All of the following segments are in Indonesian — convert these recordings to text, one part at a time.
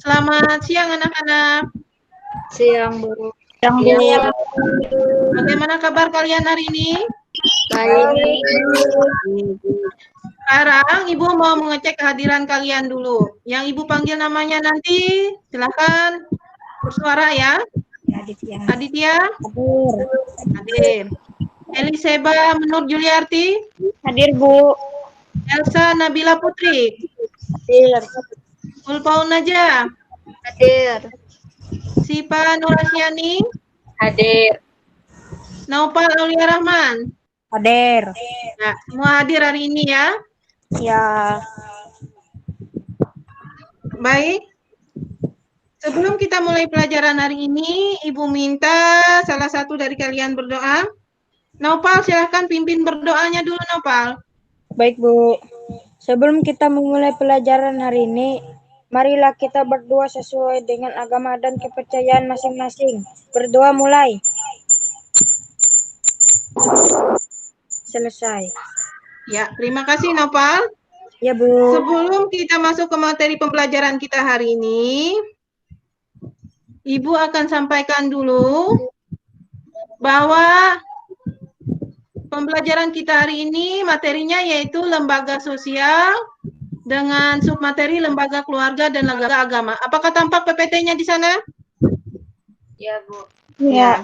Selamat siang anak-anak. Siang, Bu. Yang Siang, Bagaimana kabar kalian hari ini? baik. Sekarang Ibu mau mengecek kehadiran kalian dulu. Yang Ibu panggil namanya nanti, silakan bersuara ya. Aditya. Aditya, Hadir. hadir. Eliseba Menur Juliarti, Hadir, Bu. Elsa Nabila Putri, Hadir. Ulfaun Najah, Hadir. Sipa Nurasyani, Hadir. Naufal Aulia Rahman. Hadir. Nah, semua hadir hari ini ya. Ya. Baik. Sebelum kita mulai pelajaran hari ini, Ibu minta salah satu dari kalian berdoa. Naufal, silahkan pimpin berdoanya dulu, Naufal. Baik, Bu. Sebelum kita memulai pelajaran hari ini, marilah kita berdoa sesuai dengan agama dan kepercayaan masing-masing. Berdoa mulai. Selesai. Ya, terima kasih, Naufal. Ya, Bu. Sebelum kita masuk ke materi pembelajaran kita hari ini, Ibu akan sampaikan dulu bahwa pembelajaran kita hari ini materinya yaitu lembaga sosial dengan submateri lembaga keluarga dan lembaga agama. Apakah tampak PPT-nya di sana? Ya, Bu. Ya.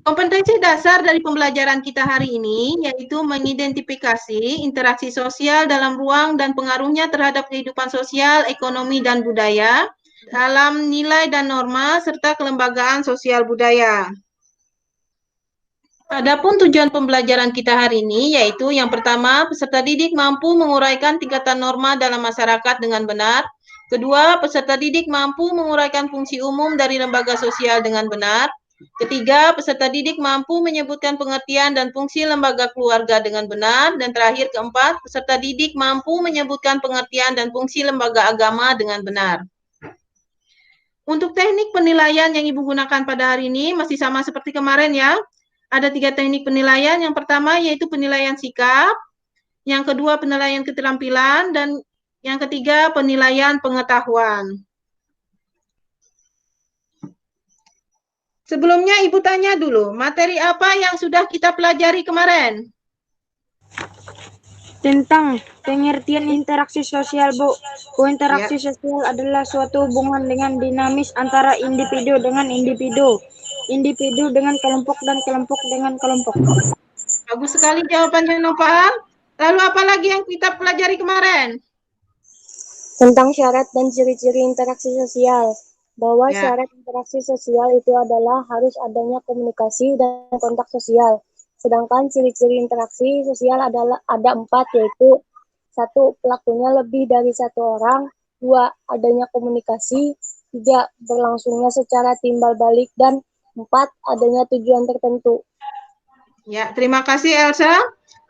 Kompetensi dasar dari pembelajaran kita hari ini yaitu mengidentifikasi interaksi sosial dalam ruang dan pengaruhnya terhadap kehidupan sosial, ekonomi, dan budaya dalam nilai dan norma serta kelembagaan sosial budaya. Adapun tujuan pembelajaran kita hari ini yaitu yang pertama, peserta didik mampu menguraikan tingkatan norma dalam masyarakat dengan benar. Kedua, peserta didik mampu menguraikan fungsi umum dari lembaga sosial dengan benar. Ketiga, peserta didik mampu menyebutkan pengertian dan fungsi lembaga keluarga dengan benar. Dan terakhir, keempat, peserta didik mampu menyebutkan pengertian dan fungsi lembaga agama dengan benar. Untuk teknik penilaian yang Ibu gunakan pada hari ini masih sama seperti kemarin ya. Ada 3 teknik penilaian. Yang pertama yaitu penilaian sikap, yang kedua penilaian keterampilan, dan yang ketiga penilaian pengetahuan. Sebelumnya Ibu tanya dulu, materi apa yang sudah kita pelajari kemarin? Tentang pengertian interaksi sosial, Bu. Interaksi sosial adalah suatu hubungan dengan dinamis antara individu dengan individu, individu dengan kelompok, dan kelompok dengan kelompok. Bagus sekali jawabannya, Nopal. Lalu apa lagi yang kita pelajari kemarin? Tentang syarat dan ciri-ciri interaksi sosial. Bahwa syarat interaksi sosial itu adalah harus adanya komunikasi dan kontak sosial. Sedangkan ciri-ciri interaksi sosial adalah ada 4, yaitu 1. Pelakunya lebih dari 1 orang. 2. Adanya komunikasi. 3. Berlangsungnya secara timbal balik. Dan 4. Adanya tujuan tertentu. Ya, terima kasih Elsa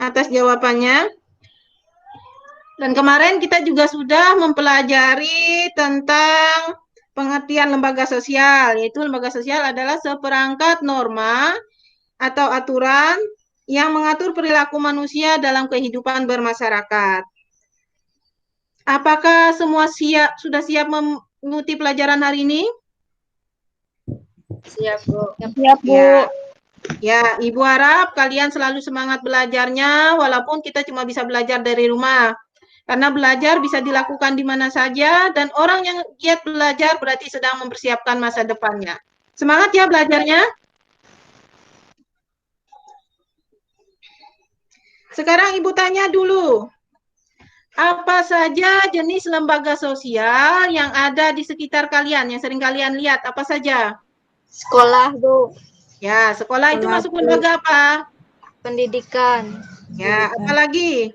atas jawabannya. Dan kemarin kita juga sudah mempelajari tentang pengertian lembaga sosial, yaitu lembaga sosial adalah seperangkat norma atau aturan yang mengatur perilaku manusia dalam kehidupan bermasyarakat. Apakah semua sudah siap mengikuti pelajaran hari ini? Siap, Bu. Siap, Bu. Ya, Ibu harap kalian selalu semangat belajarnya, walaupun kita cuma bisa belajar dari rumah. Karena belajar bisa dilakukan di mana saja, dan orang yang giat belajar berarti sedang mempersiapkan masa depannya. Semangat ya belajarnya. Sekarang Ibu tanya dulu, apa saja jenis lembaga sosial yang ada di sekitar kalian, yang sering kalian lihat, apa saja? Sekolah, Bu. Ya, sekolah itu masuk lembaga apa? Pendidikan. Ya, apalagi?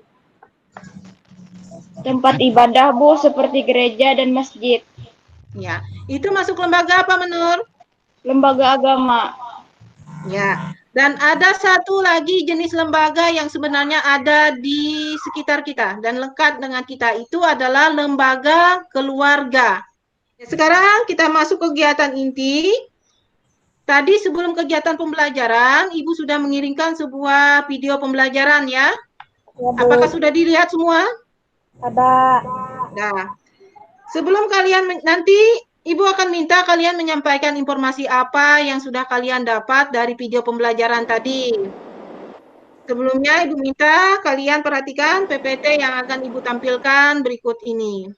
Tempat ibadah, Bu, seperti gereja dan masjid. Ya, itu masuk lembaga apa menurut? Lembaga agama. Ya, dan ada satu lagi jenis lembaga yang sebenarnya ada di sekitar kita dan lekat dengan kita, itu adalah lembaga keluarga. Sekarang kita masuk kegiatan inti. Tadi sebelum kegiatan pembelajaran, Ibu sudah mengirimkan sebuah video pembelajaran ya. Ya, Bu. Apakah sudah dilihat semua? Ada. Nah, Sebelum kalian nanti Ibu akan minta kalian menyampaikan informasi apa yang sudah kalian dapat dari video pembelajaran tadi. Sebelumnya Ibu minta kalian perhatikan PPT yang akan Ibu tampilkan berikut ini.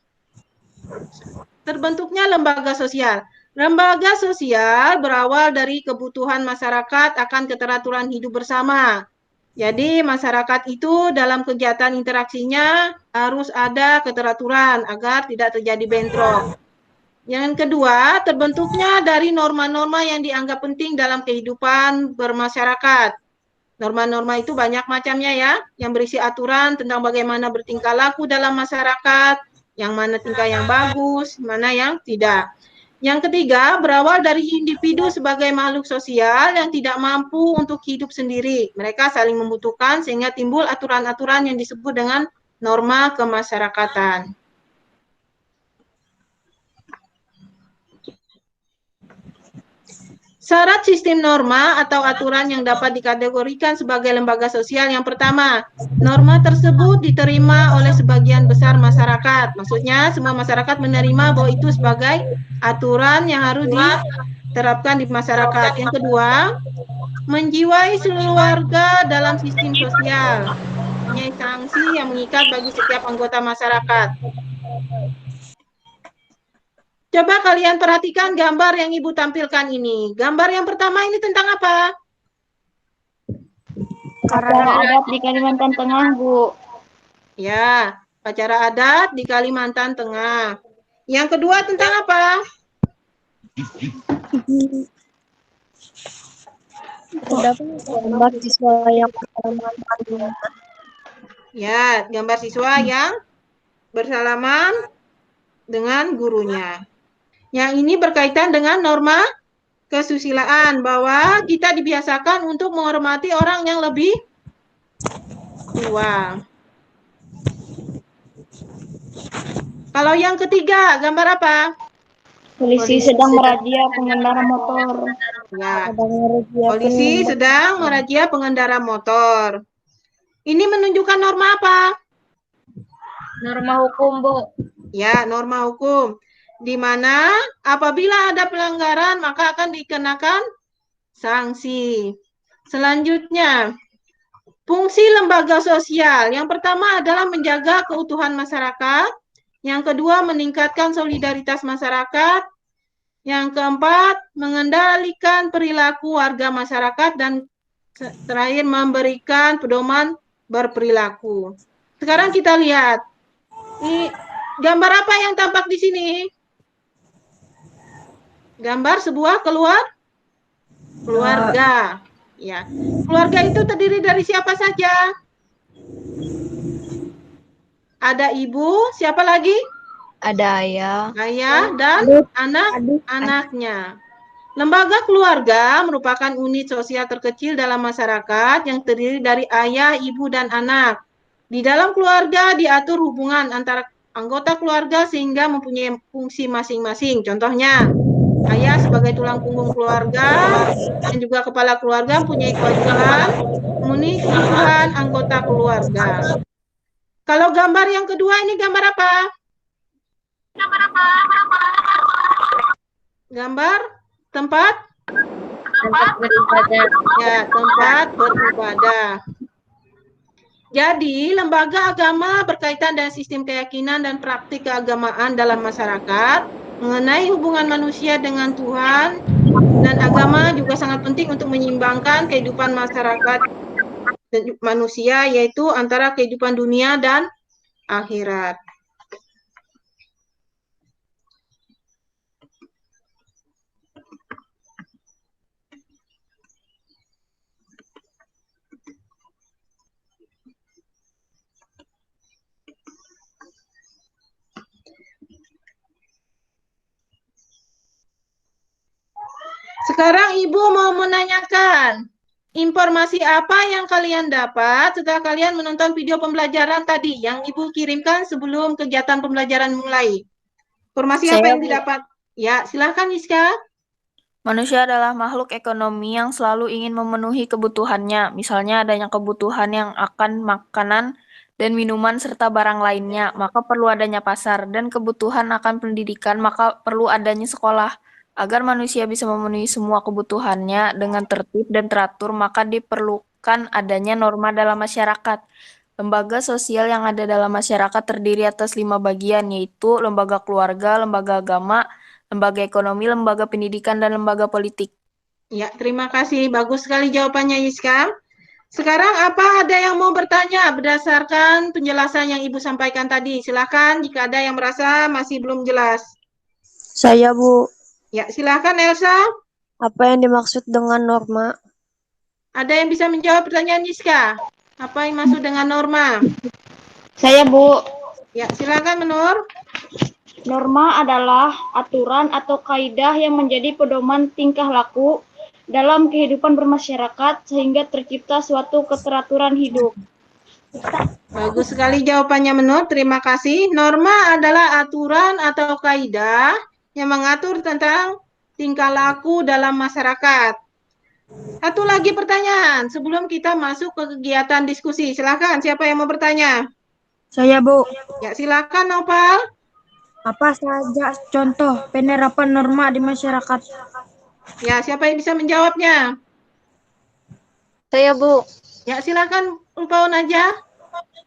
Terbentuknya lembaga sosial. Lembaga sosial berawal dari kebutuhan masyarakat akan keteraturan hidup bersama. Jadi masyarakat itu dalam kegiatan interaksinya harus ada keteraturan agar tidak terjadi bentrok. Yang kedua, terbentuknya dari norma-norma yang dianggap penting dalam kehidupan bermasyarakat. Norma-norma itu banyak macamnya ya, yang berisi aturan tentang bagaimana bertingkah laku dalam masyarakat, yang mana tingkah yang bagus, mana yang tidak. Yang ketiga, berawal dari individu sebagai makhluk sosial yang tidak mampu untuk hidup sendiri. Mereka saling membutuhkan sehingga timbul aturan-aturan yang disebut dengan norma kemasyarakatan. Syarat sistem norma atau aturan yang dapat dikategorikan sebagai lembaga sosial yang pertama, norma tersebut diterima oleh sebagian besar masyarakat. Maksudnya semua masyarakat menerima bahwa itu sebagai aturan yang harus diterapkan di masyarakat. Yang kedua, menjiwai seluruh warga dalam sistem sosial. Punya sanksi yang mengikat bagi setiap anggota masyarakat. Coba kalian perhatikan gambar yang Ibu tampilkan ini. Gambar yang pertama ini tentang apa? Acara adat di Kalimantan Tengah, Bu. Ya, acara adat di Kalimantan Tengah. Yang kedua tentang apa? Gambar siswa yang Ya, gambar siswa yang bersalaman dengan gurunya. Yang ini berkaitan dengan norma kesusilaan, bahwa kita dibiasakan untuk menghormati orang yang lebih tua. Kalau yang ketiga, gambar apa? Polisi sedang merazia pengendara motor. Ya, polisi sedang merazia pengendara motor. Ini menunjukkan norma apa? Norma hukum, Bu. Ya, norma hukum. Di mana apabila ada pelanggaran maka akan dikenakan sanksi. Selanjutnya, fungsi lembaga sosial. Yang pertama adalah menjaga keutuhan masyarakat. Yang kedua, meningkatkan solidaritas masyarakat. Yang keempat, mengendalikan perilaku warga masyarakat. Dan terakhir, memberikan pedoman berperilaku. Sekarang kita lihat. Ini gambar apa yang tampak di sini? Gambar sebuah keluarga. Ya. Keluarga itu terdiri dari siapa saja? Ada ibu, siapa lagi? Ada ayah. Ayah dan anak-anaknya. Lembaga keluarga merupakan unit sosial terkecil dalam masyarakat yang terdiri dari ayah, ibu, dan anak. Di dalam keluarga diatur hubungan antara anggota keluarga sehingga mempunyai fungsi masing-masing. Contohnya, ayah sebagai tulang punggung keluarga dan juga kepala keluarga mempunyai kewajiban memenuhi kebutuhan anggota keluarga. Kalau gambar yang kedua ini gambar apa? Gambar tempat beribadah. Ya, tempat beribadah. Jadi, lembaga agama berkaitan dengan sistem keyakinan dan praktik keagamaan dalam masyarakat, mengenai hubungan manusia dengan Tuhan, dan agama juga sangat penting untuk menyeimbangkan kehidupan masyarakat dan manusia, yaitu antara kehidupan dunia dan akhirat. Sekarang Ibu mau menanyakan, informasi apa yang kalian dapat setelah kalian menonton video pembelajaran tadi yang Ibu kirimkan sebelum kegiatan pembelajaran mulai? Informasi apa yang didapat? Ya, silahkan Iska. Manusia adalah makhluk ekonomi yang selalu ingin memenuhi kebutuhannya. Misalnya adanya kebutuhan yang akan makanan dan minuman serta barang lainnya, maka perlu adanya pasar, dan kebutuhan akan pendidikan, maka perlu adanya sekolah. Agar manusia bisa memenuhi semua kebutuhannya dengan tertib dan teratur, maka diperlukan adanya norma dalam masyarakat. Lembaga sosial yang ada dalam masyarakat terdiri atas 5 bagian, yaitu lembaga keluarga, lembaga agama, lembaga ekonomi, lembaga pendidikan, dan lembaga politik. Ya, terima kasih. Bagus sekali jawabannya, Yiska. Sekarang apa ada yang mau bertanya berdasarkan penjelasan yang Ibu sampaikan tadi? Silakan jika ada yang merasa masih belum jelas. Saya, Bu. Ya, silakan Elsa. Apa yang dimaksud dengan norma? Ada yang bisa menjawab pertanyaan Yiska? Apa yang maksud dengan norma? Saya, Bu. Ya, silakan Menur. Norma adalah aturan atau kaidah yang menjadi pedoman tingkah laku dalam kehidupan bermasyarakat sehingga tercipta suatu keteraturan hidup. Bagus sekali jawabannya Menur, terima kasih. Norma adalah aturan atau kaidah yang mengatur tentang tingkah laku dalam masyarakat. Satu lagi pertanyaan sebelum kita masuk ke kegiatan diskusi. Silakan, siapa yang mau bertanya? Saya, Bu. Ya, silakan Nopal. Apa saja contoh penerapan norma di masyarakat? Ya, siapa yang bisa menjawabnya? Saya, Bu. Ya, silakan Ulpaun aja.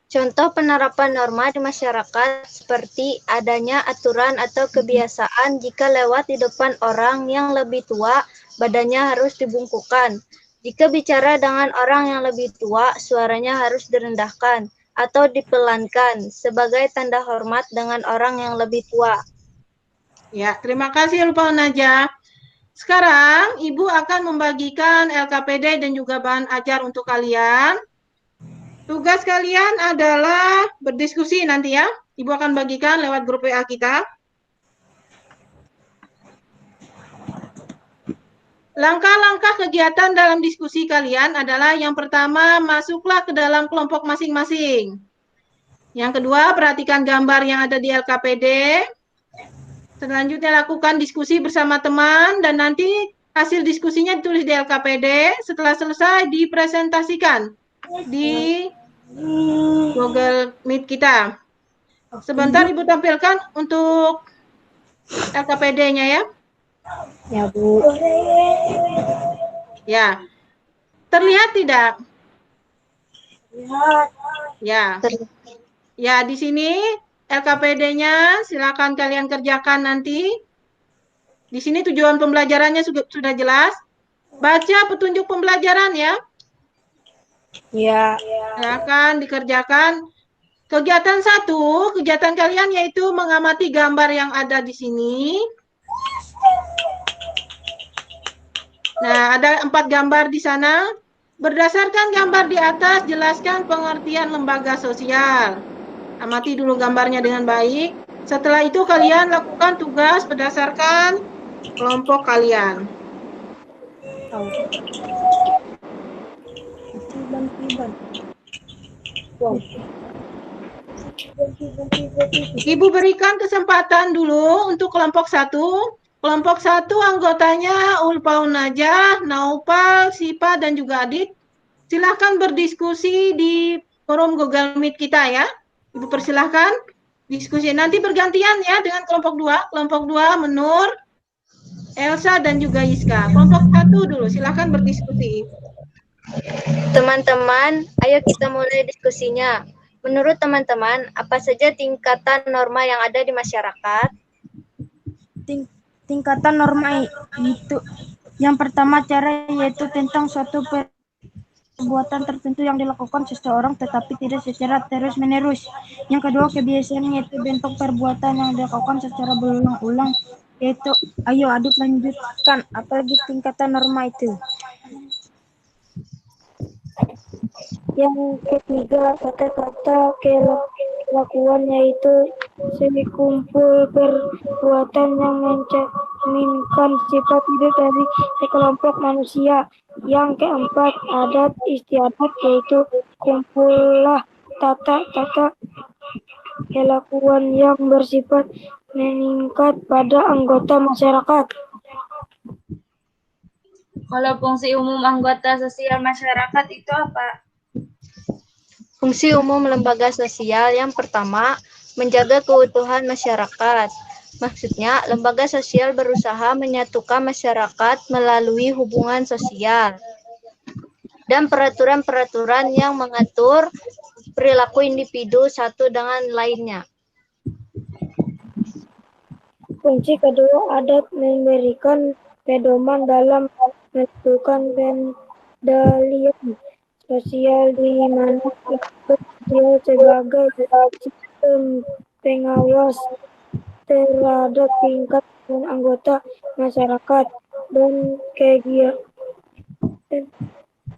Contoh penerapan norma di masyarakat seperti adanya aturan atau kebiasaan jika lewat di depan orang yang lebih tua, badannya harus dibungkukkan. Jika bicara dengan orang yang lebih tua, suaranya harus direndahkan atau dipelankan sebagai tanda hormat dengan orang yang lebih tua. Ya, terima kasih Ulpaun aja. Sekarang Ibu akan membagikan LKPD dan juga bahan ajar untuk kalian. Tugas kalian adalah berdiskusi nanti ya. Ibu akan bagikan lewat grup WA kita. Langkah-langkah kegiatan dalam diskusi kalian adalah yang pertama, masuklah ke dalam kelompok masing-masing. Yang kedua, perhatikan gambar yang ada di LKPD. Selanjutnya lakukan diskusi bersama teman dan nanti hasil diskusinya ditulis di LKPD. Setelah selesai dipresentasikan di Google Meet kita. Sebentar Ibu tampilkan untuk LKPD-nya ya. Ya, Bu. Ya. Terlihat tidak? Lihat. Ya. Ya, di sini LKPD-nya silakan kalian kerjakan nanti. Di sini tujuan pembelajarannya sudah jelas. Baca petunjuk pembelajaran ya. Ya. Silakan dikerjakan. Kegiatan 1, kegiatan kalian yaitu mengamati gambar yang ada di sini. Nah, ada 4 gambar di sana. Berdasarkan gambar di atas, jelaskan pengertian lembaga sosial. Amati dulu gambarnya dengan baik. Setelah itu kalian lakukan tugas berdasarkan kelompok kalian. Ibu berikan kesempatan dulu untuk kelompok 1. Kelompok 1 anggotanya Ulpaun Najah, Naupal, Sipa, dan juga Adit. Silahkan berdiskusi di forum Google Meet kita ya. Ibu persilahkan diskusi. Nanti bergantian ya dengan kelompok 2. Kelompok 2 Menur, Elsa, dan juga Yiska. Kelompok 1 dulu, silahkan berdiskusi. Teman-teman, ayo kita mulai diskusinya. Menurut teman-teman, apa saja tingkatan norma yang ada di masyarakat? Tingkatan norma itu yang pertama cara yaitu tentang suatu perbuatan tertentu yang dilakukan seseorang tetapi tidak secara terus-menerus. Yang kedua kebiasaan yaitu bentuk perbuatan yang dilakukan secara berulang-ulang yaitu ayo Adit lanjutkan apalagi tingkatan norma itu. Yang ketiga, kata-kata kelakuan yaitu sekumpul perbuatan yang mencerminkan sifat hidup dari sekelompok manusia. Yang keempat, adat istiadat yaitu kumpulah tata kelakuan yang bersifat meningkat pada anggota masyarakat. Kalau fungsi umum anggota sosial masyarakat itu apa? Fungsi umum lembaga sosial yang pertama, menjaga keutuhan masyarakat. Maksudnya, lembaga sosial berusaha menyatukan masyarakat melalui hubungan sosial dan peraturan-peraturan yang mengatur perilaku individu satu dengan lainnya. Fungsi kedua, adat memberikan pedoman dalam menentukan pendalian sosial di mana lembaga sosial sebagai sistem pengawas terhadap tingkat dan anggota masyarakat, dan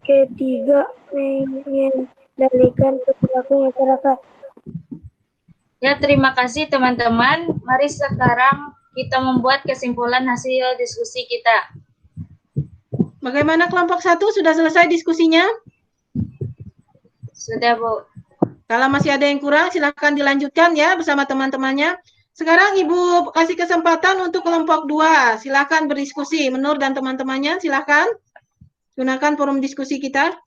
ketiga mengendalikan perilaku masyarakat. Ya, terima kasih teman-teman. Mari sekarang kita membuat kesimpulan hasil diskusi kita. Bagaimana kelompok 1, sudah selesai diskusinya? Sudah, Bu. Kalau masih ada yang kurang, silakan dilanjutkan ya bersama teman-temannya. Sekarang Ibu kasih kesempatan untuk kelompok 2. Silakan berdiskusi. Menur dan teman-temannya, silakan gunakan forum diskusi kita.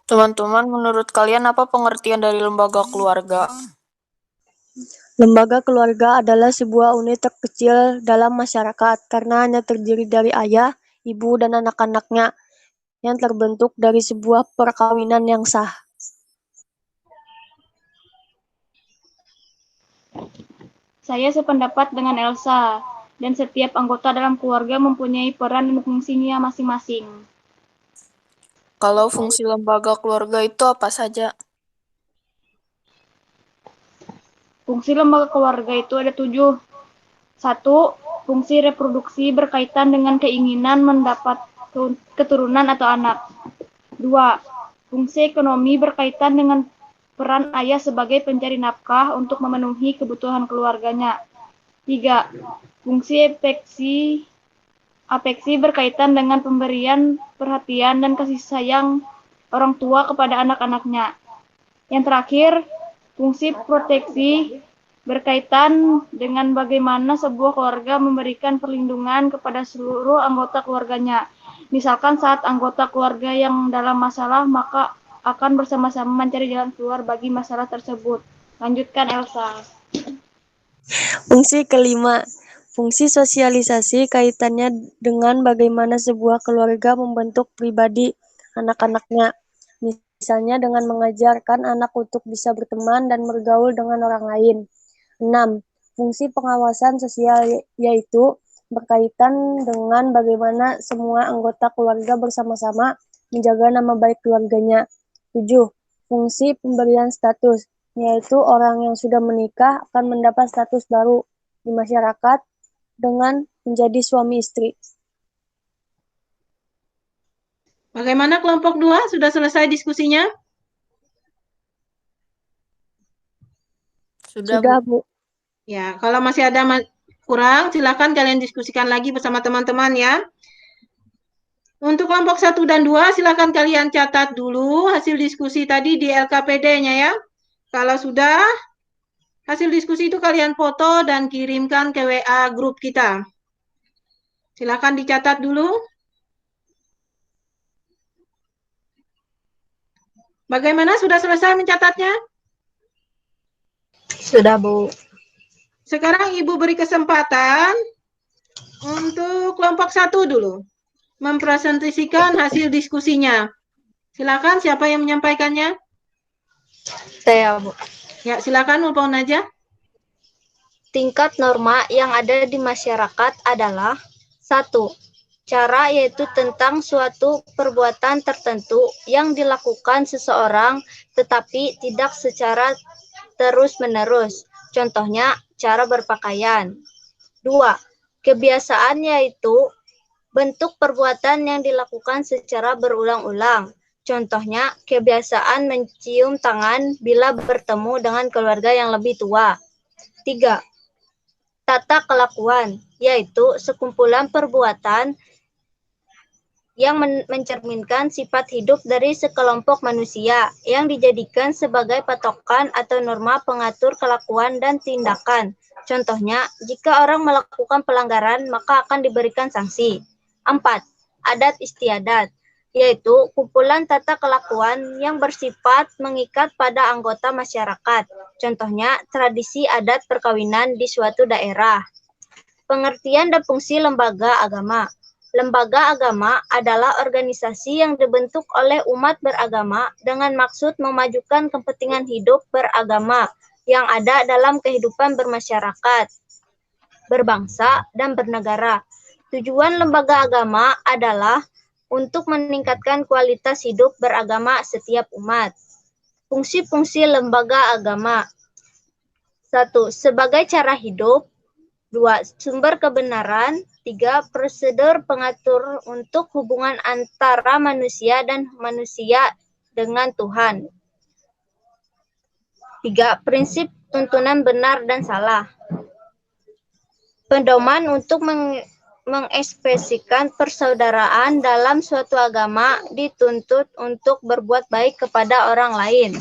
Teman-teman, menurut kalian apa pengertian dari lembaga keluarga? Lembaga keluarga adalah sebuah unit terkecil dalam masyarakat karena hanya terdiri dari ayah, ibu, dan anak-anaknya yang terbentuk dari sebuah perkawinan yang sah. Saya sependapat dengan Elsa, dan setiap anggota dalam keluarga mempunyai peran dan fungsinya masing-masing. Kalau fungsi lembaga keluarga itu apa saja? Fungsi lembaga keluarga itu ada 7. 1. Fungsi reproduksi berkaitan dengan keinginan mendapat keturunan atau anak. 2. Fungsi ekonomi berkaitan dengan peran ayah sebagai pencari nafkah untuk memenuhi kebutuhan keluarganya. 3. Fungsi afeksi berkaitan dengan pemberian perhatian dan kasih sayang orang tua kepada anak-anaknya. Yang terakhir, fungsi proteksi berkaitan dengan bagaimana sebuah keluarga memberikan perlindungan kepada seluruh anggota keluarganya. Misalkan saat anggota keluarga yang dalam masalah, maka akan bersama-sama mencari jalan keluar bagi masalah tersebut. Lanjutkan, Elsa. Fungsi kelima, fungsi sosialisasi kaitannya dengan bagaimana sebuah keluarga membentuk pribadi anak-anaknya. Misalnya dengan mengajarkan anak untuk bisa berteman dan bergaul dengan orang lain. 6. Fungsi pengawasan sosial yaitu berkaitan dengan bagaimana semua anggota keluarga bersama-sama menjaga nama baik keluarganya. 7. Fungsi pemberian status, yaitu orang yang sudah menikah akan mendapat status baru di masyarakat dengan menjadi suami istri. Bagaimana kelompok 2? Sudah selesai diskusinya? Sudah, Bu. Ya, kalau masih ada kurang, silakan kalian diskusikan lagi bersama teman-teman ya. Untuk kelompok 1 dan 2, silakan kalian catat dulu hasil diskusi tadi di LKPD-nya ya. Kalau sudah, hasil diskusi itu kalian foto dan kirimkan ke WA grup kita. Silakan dicatat dulu. Bagaimana, sudah selesai mencatatnya? Sudah, Bu. Sekarang Ibu beri kesempatan untuk kelompok 1 dulu. Mempresentasikan hasil diskusinya. Silakan, siapa yang menyampaikannya? Saya, Bu. Ya, silakan, Mulpon aja. Tingkat norma yang ada di masyarakat adalah 1. Cara, yaitu tentang suatu perbuatan tertentu yang dilakukan seseorang tetapi tidak secara terus-menerus. Contohnya, cara berpakaian. 2. Kebiasaan, yaitu bentuk perbuatan yang dilakukan secara berulang-ulang. Contohnya, kebiasaan mencium tangan bila bertemu dengan keluarga yang lebih tua. 3. Tata kelakuan, yaitu sekumpulan perbuatan yang mencerminkan sifat hidup dari sekelompok manusia yang dijadikan sebagai patokan atau norma pengatur kelakuan dan tindakan. Contohnya, jika orang melakukan pelanggaran, maka akan diberikan sanksi. 4. Adat istiadat, yaitu kumpulan tata kelakuan yang bersifat mengikat pada anggota masyarakat. Contohnya, tradisi adat perkawinan di suatu daerah. Pengertian dan fungsi lembaga agama. Lembaga agama adalah organisasi yang dibentuk oleh umat beragama dengan maksud memajukan kepentingan hidup beragama yang ada dalam kehidupan bermasyarakat, berbangsa, dan bernegara. Tujuan lembaga agama adalah untuk meningkatkan kualitas hidup beragama setiap umat. Fungsi-fungsi lembaga agama. 1. Sebagai cara hidup. 2. Sumber kebenaran. 3. Prosedur pengatur untuk hubungan antara manusia dan manusia dengan Tuhan. 3. Prinsip tuntunan benar dan salah. Pedoman untuk mengekspresikan persaudaraan dalam suatu agama dituntut untuk berbuat baik kepada orang lain.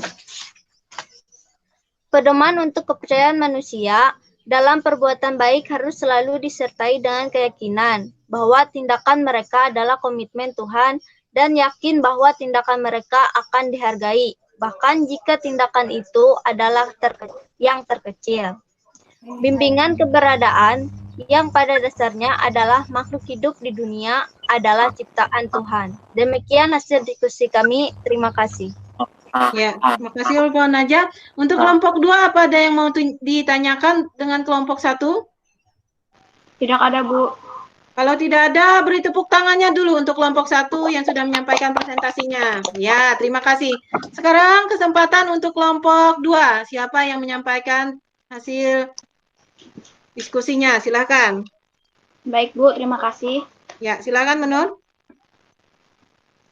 Pedoman untuk kepercayaan manusia dalam perbuatan baik harus selalu disertai dengan keyakinan bahwa tindakan mereka adalah komitmen Tuhan dan yakin bahwa tindakan mereka akan dihargai, bahkan jika tindakan itu adalah yang terkecil. Bimbingan keberadaan yang pada dasarnya adalah makhluk hidup di dunia adalah ciptaan Tuhan. Demikian hasil diskusi kami. Terima kasih. Ya, terima kasih Bu Najah. Untuk kelompok 2, apa ada yang mau ditanyakan dengan kelompok 1? Tidak ada, Bu. Kalau tidak ada, beri tepuk tangannya dulu untuk kelompok 1 yang sudah menyampaikan presentasinya. Ya, terima kasih. Sekarang kesempatan untuk kelompok 2. Siapa yang menyampaikan hasil diskusinya? Silakan. Baik, Bu. Terima kasih. Ya, silakan Menur.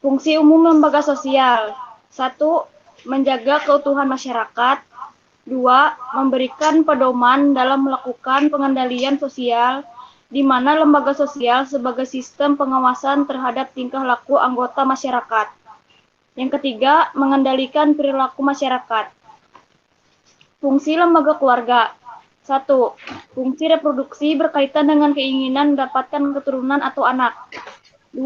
Fungsi umum lembaga sosial. 1. Menjaga keutuhan masyarakat. 2. Memberikan pedoman dalam melakukan pengendalian sosial, di mana lembaga sosial sebagai sistem pengawasan terhadap tingkah laku anggota masyarakat. Yang ketiga, mengendalikan perilaku masyarakat. Fungsi lembaga keluarga. 1. Fungsi reproduksi berkaitan dengan keinginan mendapatkan keturunan atau anak. 2.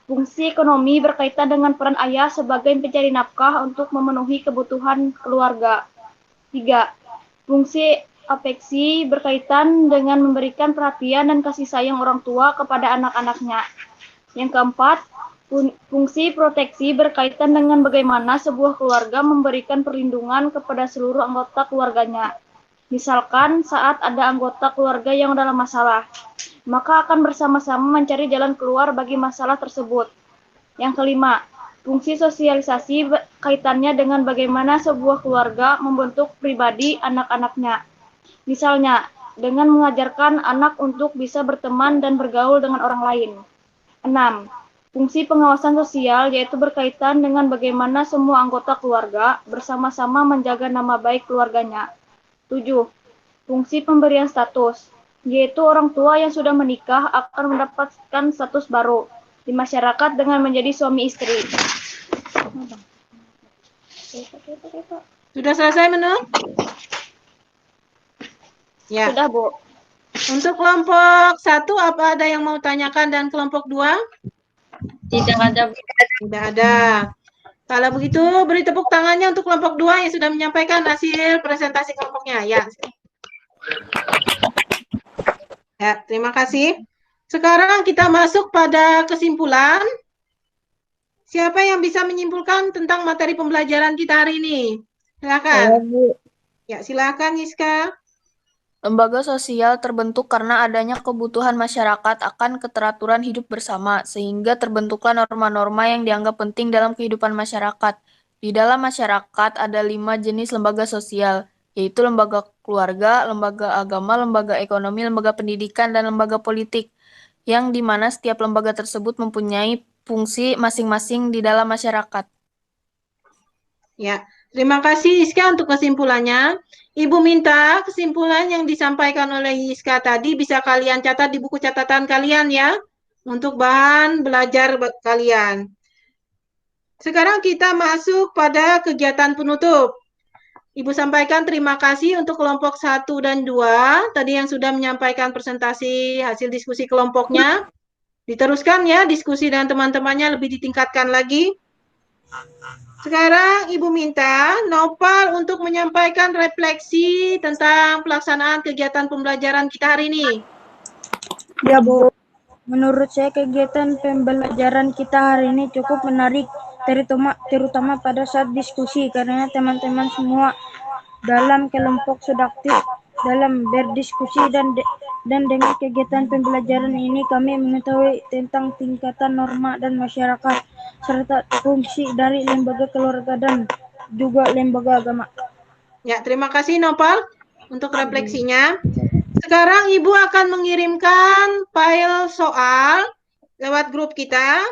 Fungsi ekonomi berkaitan dengan peran ayah sebagai pencari nafkah untuk memenuhi kebutuhan keluarga. 3. Fungsi afeksi berkaitan dengan memberikan perhatian dan kasih sayang orang tua kepada anak-anaknya. Yang keempat, fungsi proteksi berkaitan dengan bagaimana sebuah keluarga memberikan perlindungan kepada seluruh anggota keluarganya. Misalkan saat ada anggota keluarga yang dalam masalah, maka akan bersama-sama mencari jalan keluar bagi masalah tersebut. Yang kelima, fungsi sosialisasi kaitannya dengan bagaimana sebuah keluarga membentuk pribadi anak-anaknya. Misalnya, dengan mengajarkan anak untuk bisa berteman dan bergaul dengan orang lain. 6. Fungsi pengawasan sosial yaitu berkaitan dengan bagaimana semua anggota keluarga bersama-sama menjaga nama baik keluarganya. 7. Fungsi pemberian status, yaitu orang tua yang sudah menikah akan mendapatkan status baru di masyarakat dengan menjadi suami istri. Sudah selesai, Menur? Ya. Sudah, Bu. Untuk kelompok 1, apa ada yang mau tanyakan dan kelompok 2? Tidak ada. Tidak ada. Kalau begitu, beri tepuk tangannya untuk kelompok 2 yang sudah menyampaikan hasil presentasi kelompoknya. Ya. Ya, terima kasih. Sekarang kita masuk pada kesimpulan. Siapa yang bisa menyimpulkan tentang materi pembelajaran kita hari ini? Silakan. Ya, silakan Yiska. Lembaga sosial terbentuk karena adanya kebutuhan masyarakat akan keteraturan hidup bersama, sehingga terbentuklah norma-norma yang dianggap penting dalam kehidupan masyarakat. Di dalam masyarakat ada 5 jenis lembaga sosial, yaitu lembaga keluarga, lembaga agama, lembaga ekonomi, lembaga pendidikan, dan lembaga politik, yang dimana setiap lembaga tersebut mempunyai fungsi masing-masing di dalam masyarakat. Ya, terima kasih Iska untuk kesimpulannya. Ibu minta kesimpulan yang disampaikan oleh Iska tadi bisa kalian catat di buku catatan kalian ya, untuk bahan belajar kalian. Sekarang kita masuk pada kegiatan penutup. Ibu sampaikan terima kasih untuk kelompok 1 dan 2, tadi yang sudah menyampaikan presentasi hasil diskusi kelompoknya. Diteruskan ya diskusi dengan teman-temannya, lebih ditingkatkan lagi. Sekarang Ibu minta Nopal untuk menyampaikan refleksi tentang pelaksanaan kegiatan pembelajaran kita hari ini. Ya, Bu. Menurut saya kegiatan pembelajaran kita hari ini cukup menarik, terutama pada saat diskusi, karena teman-teman semua dalam kelompok sudah aktif dalam berdiskusi dan dengan kegiatan pembelajaran ini kami mengetahui tentang tingkatan norma dan masyarakat serta fungsi dari lembaga keluarga dan juga lembaga agama. Ya, terima kasih Nopal untuk refleksinya. Sekarang Ibu akan mengirimkan file soal lewat grup kita.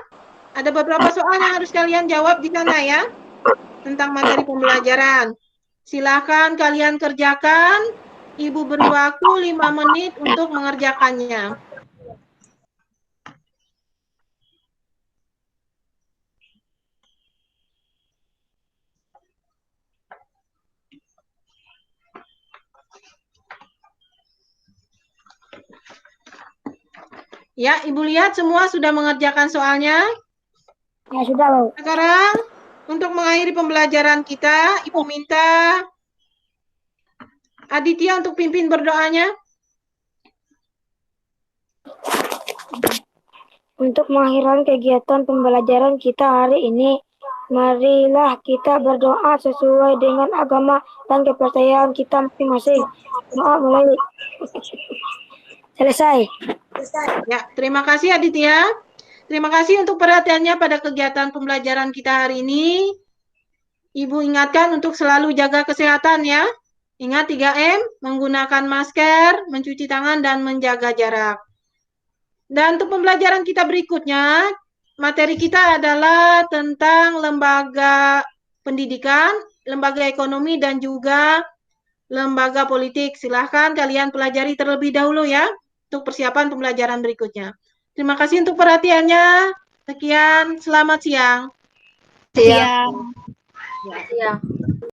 Ada beberapa soal yang harus kalian jawab di sana ya, tentang materi pembelajaran. Silakan kalian kerjakan. Ibu beri waktu 5 menit untuk mengerjakannya. Ya, Ibu lihat semua sudah mengerjakan soalnya? Ya, sudah, Bu. Sekarang, untuk mengakhiri pembelajaran kita, Ibu minta Aditya untuk pimpin berdoanya. Untuk mengakhiri kegiatan pembelajaran kita hari ini, marilah kita berdoa sesuai dengan agama dan kepercayaan kita masing-masing. Doa mulai. Selesai. Ya, terima kasih Aditya. Terima kasih untuk perhatiannya pada kegiatan pembelajaran kita hari ini. Ibu ingatkan untuk selalu jaga kesehatan ya. Ingat 3M, menggunakan masker, mencuci tangan, dan menjaga jarak. Dan untuk pembelajaran kita berikutnya, materi kita adalah tentang lembaga pendidikan, lembaga ekonomi, dan juga lembaga politik. Silahkan kalian pelajari terlebih dahulu ya, untuk persiapan pembelajaran berikutnya. Terima kasih untuk perhatiannya. Sekian, selamat siang. Siang. Siang.